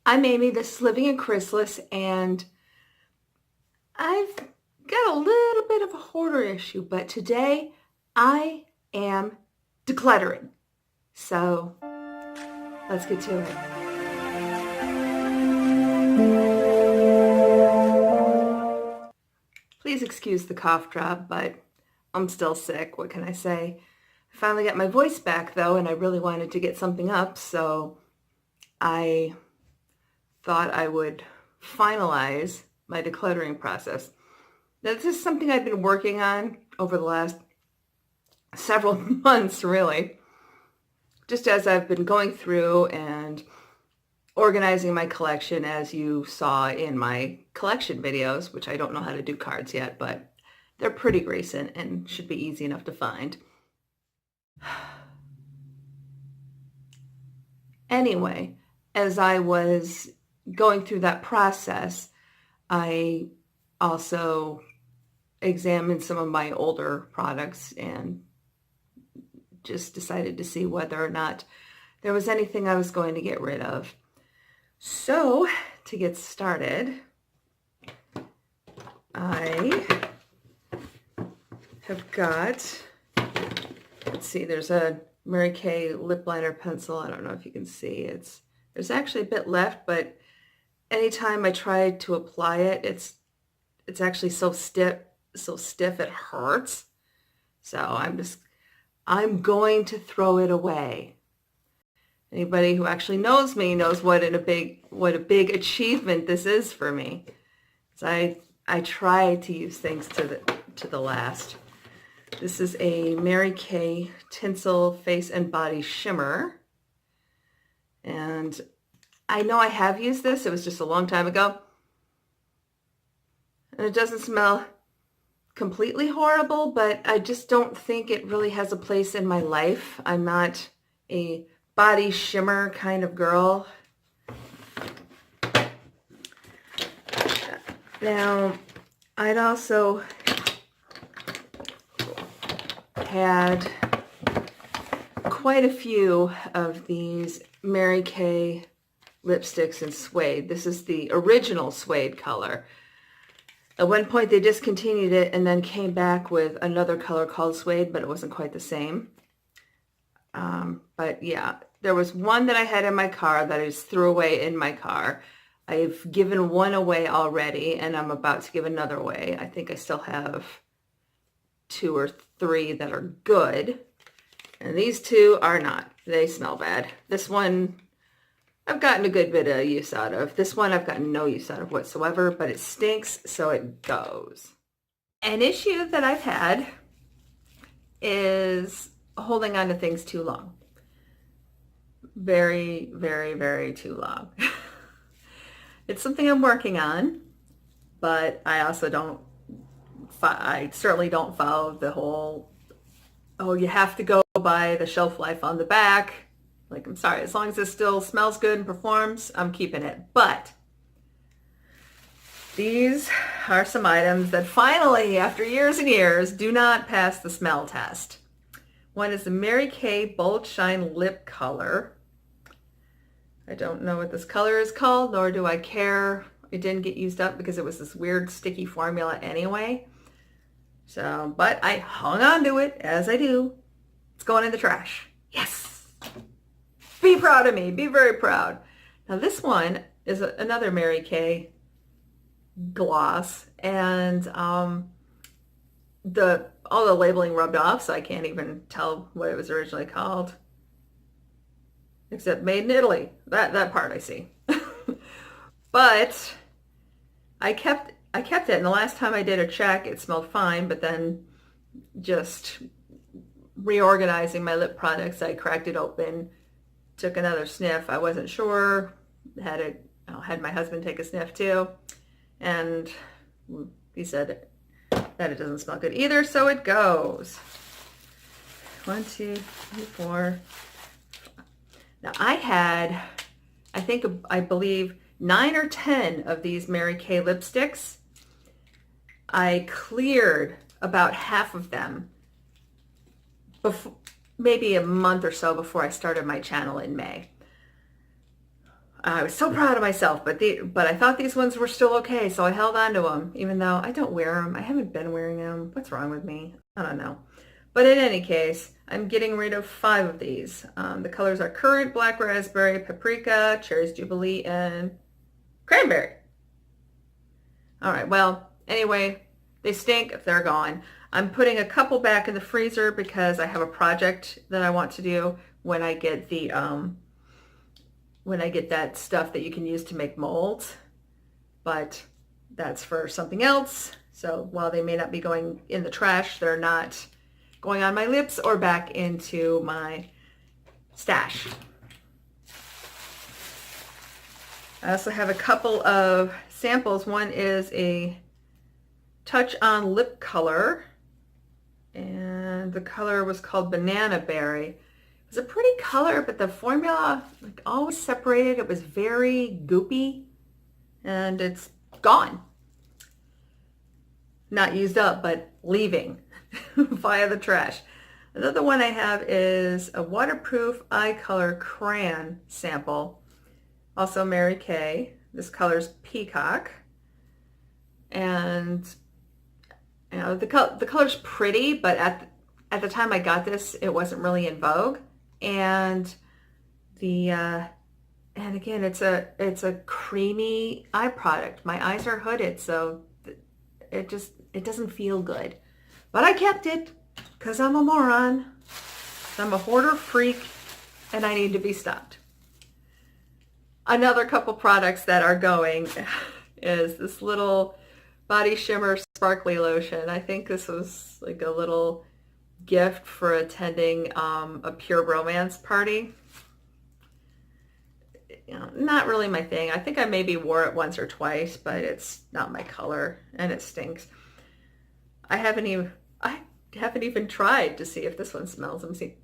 I'm Amy, this is Living in Chrysalis, and I've got a little bit of a hoarder issue, but today I am decluttering. So let's get to it. Please excuse the cough drop, but I'm still sick. What can I say? I finally got my voice back though, and I really wanted to get something up, so I thought I would finalize my decluttering process. Now, this is something I've been working on over the last several months, really, just as I've been going through and organizing my collection, as you saw in my collection videos, which I don't know how to do cards yet, but they're pretty recent and should be easy enough to find. Anyway, as I was going through that process, I also examined some of my older products and just decided to see whether or not there was anything I was going to get rid of. So, to get started, I have got, let's see, there's a Mary Kay lip liner pencil. I don't know if you can see. There's actually a bit left, but anytime I try to apply it, it's actually so stiff it hurts. So I'm going to throw it away. Anybody who actually knows me knows what a big achievement this is for me. So I try to use things to the last. This is a Mary Kay Tinsel Face and Body Shimmer. And I know I have used this. It was just a long time ago. And it doesn't smell completely horrible, but I just don't think it really has a place in my life. I'm not a body shimmer kind of girl. Now, I'd also had quite a few of these Mary Kay lipsticks in suede. This is the original suede color. At one point they discontinued it and then came back with another color called suede, but it wasn't quite the same. But yeah, there was one that I had in my car that I just threw away in my car. I've given one away already, and I'm about to give another away. I think I still have 2 or 3 that are good. And these 2 are not. They smell bad. This one I've gotten a good bit of use out of. This one I've gotten no use out of whatsoever, but it stinks, so it goes. An issue that I've had is holding on to things too long. Very, very, very too long. It's something I'm working on, but I certainly don't follow the whole, oh, you have to go by the shelf life on the back. Like, I'm sorry, as long as it still smells good and performs, I'm keeping it. But these are some items that finally, after years and years, do not pass the smell test. One is the Mary Kay Bold Shine Lip Color. I don't know what this color is called, nor do I care. It didn't get used up because it was this weird sticky formula anyway. So, but I hung on to it, as I do. It's going in the trash. Yes! Be proud of me. Be very proud. Now this one is another Mary Kay gloss, and all the labeling rubbed off, so I can't even tell what it was originally called. Except made in Italy. That part I see. But I kept it, and the last time I did a check, it smelled fine, but then just reorganizing my lip products, I cracked it open, took another sniff. I wasn't sure. Had my husband take a sniff too, and he said that it doesn't smell good either, so it goes. 1, 2, 3, 4. Now I believe 9 or 10 of these Mary Kay lipsticks. I cleared about half of them before, maybe a month or so before I started my channel in May. I was so proud of myself, but I thought these ones were still okay, so I held on to them, even though I don't wear them. I haven't been wearing them. What's wrong with me? I don't know. But in any case, I'm getting rid of 5 of these. The colors are Currant, Black Raspberry, Paprika, Cherries Jubilee, and Cranberry. All right, well, anyway, they stink. They're gone. I'm putting a couple back in the freezer because I have a project that I want to do when I get that stuff that you can use to make molds. But that's for something else. So while they may not be going in the trash, they're not going on my lips or back into my stash. I also have a couple of samples. One is a Touch On lip color, and the color was called Banana Berry. It was a pretty color, but the formula like always separated. It was very goopy, and it's gone. Not used up, but leaving via the trash. Another one I have is a waterproof eye color crayon sample. Also Mary Kay. This color's Peacock. And you know, the color's pretty, but at the time I got this, it wasn't really in vogue. And again, it's a creamy eye product. My eyes are hooded, so it doesn't feel good. But I kept it because I'm a moron. I'm a hoarder freak, and I need to be stopped. Another couple products that are going is this little Body Shimmer Sparkly Lotion. I think this was like a little gift for attending a Pure Romance party. You know, not really my thing. I think I maybe wore it once or twice, but it's not my color, and it stinks. I haven't even tried to see if this one smells. Let me see.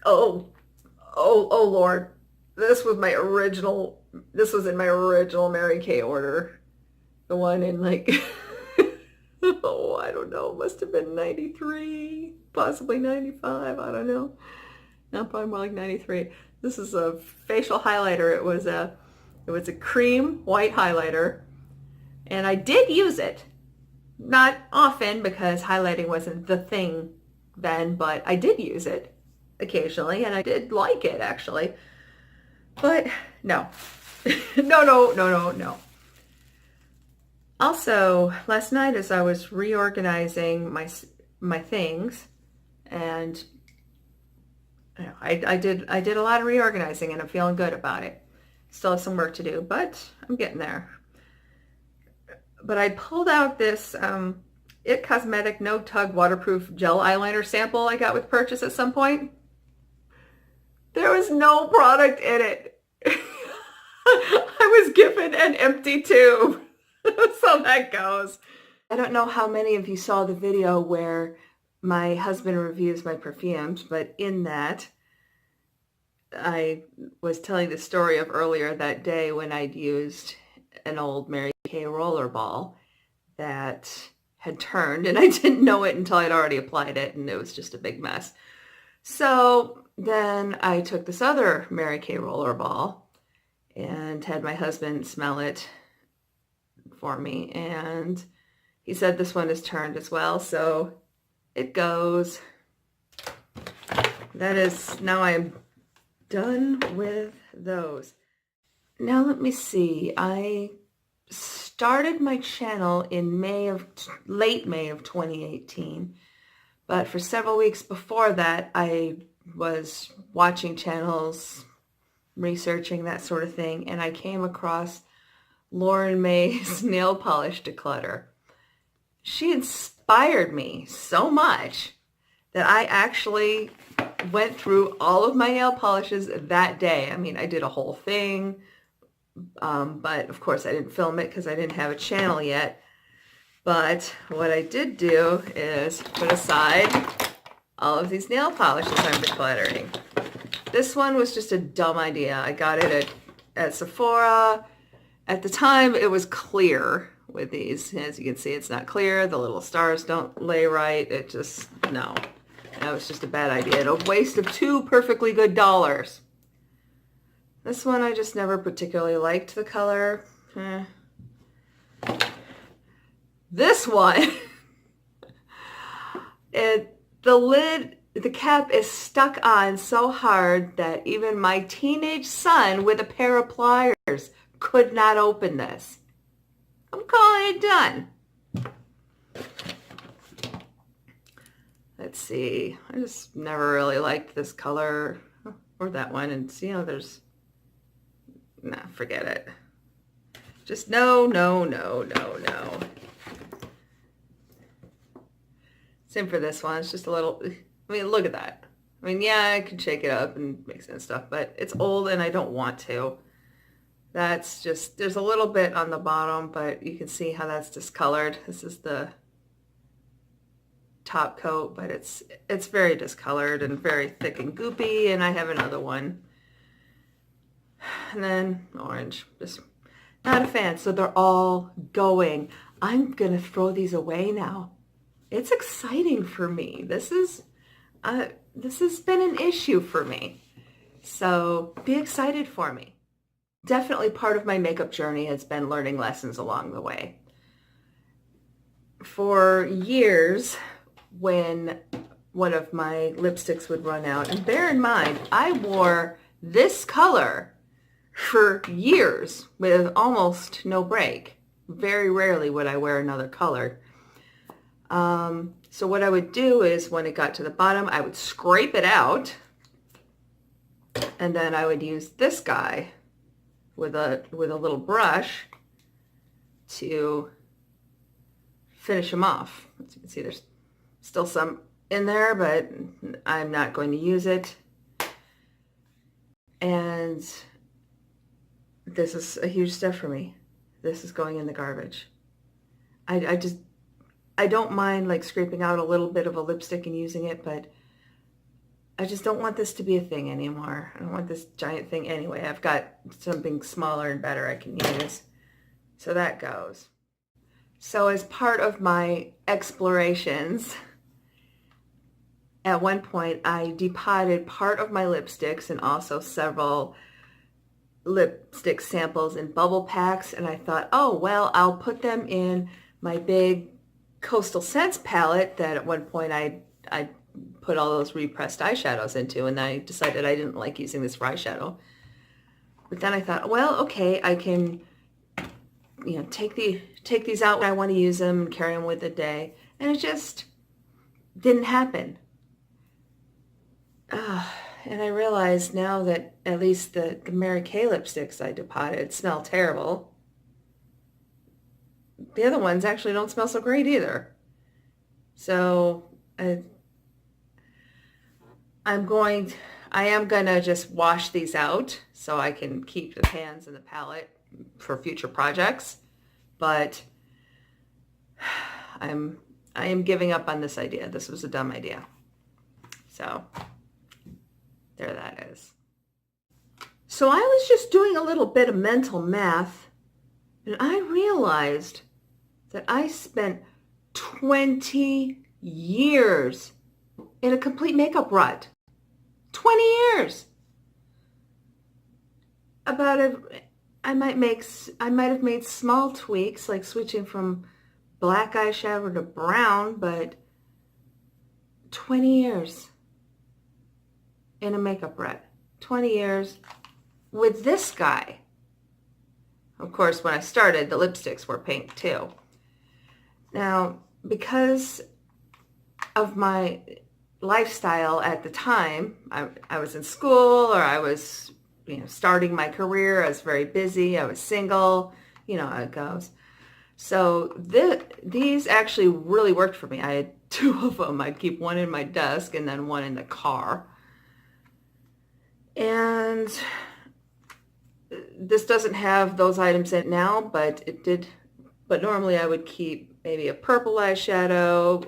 Oh Lord. This was in my original Mary Kay order. The one in like, oh, I don't know, must have been 93, possibly 95, I don't know. No, probably more like 93. This is a facial highlighter. It was a cream white highlighter, and I did use it. Not often because highlighting wasn't the thing then, but I did use it occasionally, and I did like it actually. But no. No. Also, last night as I was reorganizing my things, and you know, I did a lot of reorganizing, and I'm feeling good about it. Still have some work to do, but I'm getting there. But I pulled out this It Cosmetic No Tug Waterproof Gel Eyeliner sample I got with purchase at some point. There was no product in it. I was given an empty tube. So that goes. I don't know how many of you saw the video where my husband reviews my perfumes, but in that, I was telling the story of earlier that day when I'd used an old Mary Kay rollerball that had turned, and I didn't know it until I'd already applied it, and it was just a big mess. So then I took this other Mary Kay rollerball and had my husband smell it for me, and he said this one is turned as well, so it goes. That is, now I am done with those. Now let me see. I started my channel in late May of 2018, but for several weeks before that, I was watching channels, researching that sort of thing, and I came across Lauren May's nail polish declutter. She inspired me so much that I actually went through all of my nail polishes that day. I mean, I did a whole thing, but of course I didn't film it because I didn't have a channel yet. But what I did do is put aside all of these nail polishes I'm decluttering. This one was just a dumb idea. I got it at Sephora. At the time, it was clear with these. As you can see, it's not clear. The little stars don't lay right. It just, no. That was just a bad idea. A waste of $2 perfectly good dollars. This one I just never particularly liked the color. This one, the cap is stuck on so hard that even my teenage son with a pair of pliers could not open this. I'm calling it done. Let's see. I just never really liked this color or that one. And see how there's, nah, forget it. Just no, no, no, no, no. Same for this one. It's just a little, I mean, look at that. I mean, yeah, I could shake it up and mix it and stuff, but it's old and I don't want to. That's just, there's a little bit on the bottom, but you can see how that's discolored. This is the top coat, but it's very discolored and very thick and goopy, and I have another one. And then orange, just not a fan. So they're all going. I'm gonna throw these away now. It's exciting for me. This has been an issue for me. So be excited for me. Definitely part of my makeup journey has been learning lessons along the way. For years, when one of my lipsticks would run out, and bear in mind, I wore this color for years with almost no break. Very rarely would I wear another color. So what I would do is when it got to the bottom, I would scrape it out, and then I would use this guy with a little brush to finish them off. As you can see, there's still some in there, but I'm not going to use it. And this is a huge step for me. This is going in the garbage. I don't mind like scraping out a little bit of a lipstick and using it, but I just don't want this to be a thing anymore. I don't want this giant thing anyway. I've got something smaller and better I can use. So that goes. So as part of my explorations, at one point I depotted part of my lipsticks and also several lipstick samples in bubble packs, and I thought, oh, well, I'll put them in my big Coastal Scents palette that at one point I put all those repressed eyeshadows into, and I decided I didn't like using this for eyeshadow. But then I thought, well, okay, I can, you know, take these out when I want to use them and carry them with the day, and it just didn't happen. And I realized now that at least the Mary Kay lipsticks I depotted smell terrible. The other ones actually don't smell so great either. So I am going to just wash these out so I can keep the pans and the palette for future projects. But I am giving up on this idea. This was a dumb idea. So there that is. So I was just doing a little bit of mental math, and I realized that I spent 20 years in a complete makeup rut. 20 years. I might have made small tweaks like switching from black eyeshadow to brown, but 20 years in a makeup rut. 20 years with this guy. Of course, when I started, the lipsticks were pink too. Now, because of my lifestyle at the time, I was in school, or I was, you know, starting my career. I was very busy. I was single. You know how it goes. So these actually really worked for me. I had two of them. I'd keep one in my desk and then one in the car. And this doesn't have those items in it now, but it did. But normally I would keep maybe a purple eyeshadow,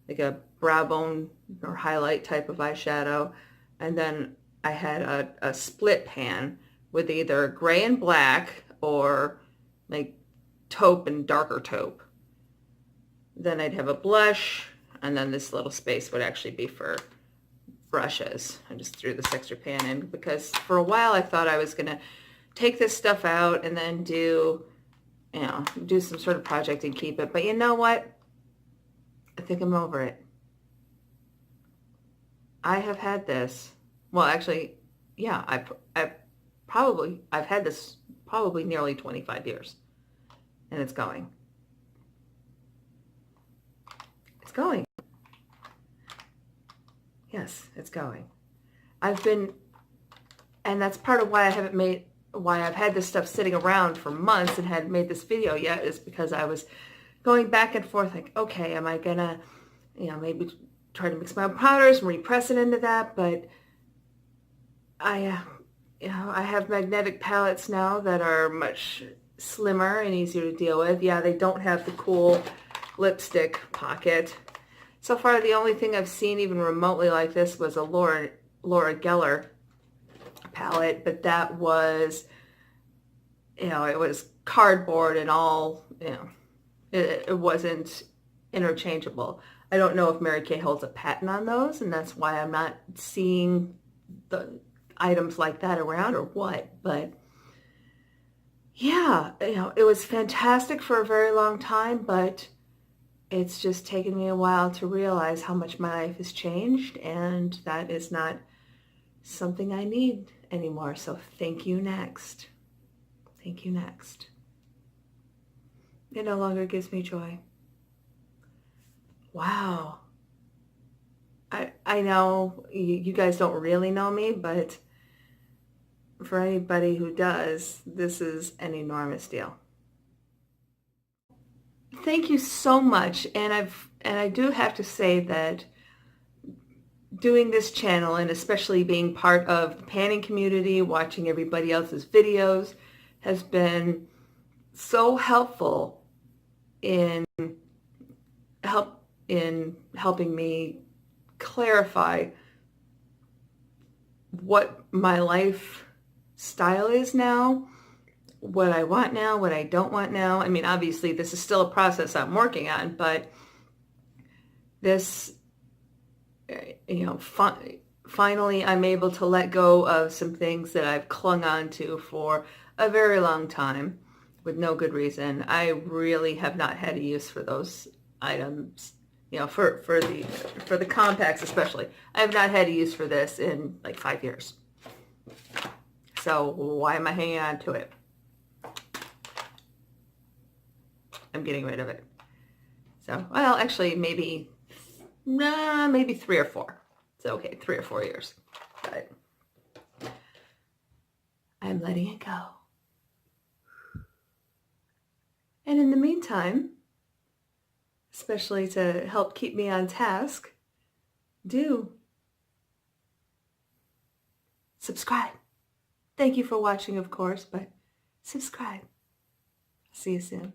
like a brow bone or highlight type of eyeshadow. And then I had a split pan with either gray and black or like taupe and darker taupe. Then I'd have a blush, and then this little space would actually be for brushes. I just threw this extra pan in because for a while I thought I was going to take this stuff out and then do some sort of project and keep it. But you know what? I think I'm over it. I have had this. Well, actually, yeah, I've had this probably nearly 25 years, and it's going. It's going. Yes, it's going. And that's part of why why I've had this stuff sitting around for months and hadn't made this video yet, is because I was going back and forth like, okay, am I gonna, maybe try to mix my own powders and repress it into that? But I have magnetic palettes now that are much slimmer and easier to deal with. Yeah, they don't have the cool lipstick pocket. So far, the only thing I've seen even remotely like this was a Laura Geller palette, but that was, it was cardboard and all, it wasn't interchangeable. I don't know if Mary Kay holds a patent on those, and that's why I'm not seeing the items like that around or what. But yeah, it was fantastic for a very long time, but it's just taken me a while to realize how much my life has changed, and that is not something I need anymore. So thank you next. Thank you next. It no longer gives me joy. Wow. I know you guys don't really know me, but for anybody who does, this is an enormous deal. Thank you so much. And I do have to say that doing this channel, and especially being part of the panning community, watching everybody else's videos, has been so helpful in helping me clarify what my lifestyle is now, what I want now, what I don't want now. I mean, obviously this is still a process I'm working on, but this, finally I'm able to let go of some things that I've clung on to for a very long time with no good reason. I really have not had a use for those items, for the compacts especially. I have not had a use for this in like 5 years. So why am I hanging on to it? I'm getting rid of it. So, well, actually maybe 3 or 4. It's okay, 3 or 4 years. But I'm letting it go. And in the meantime, especially to help keep me on task, do subscribe. Thank you for watching, of course, but subscribe. See you soon.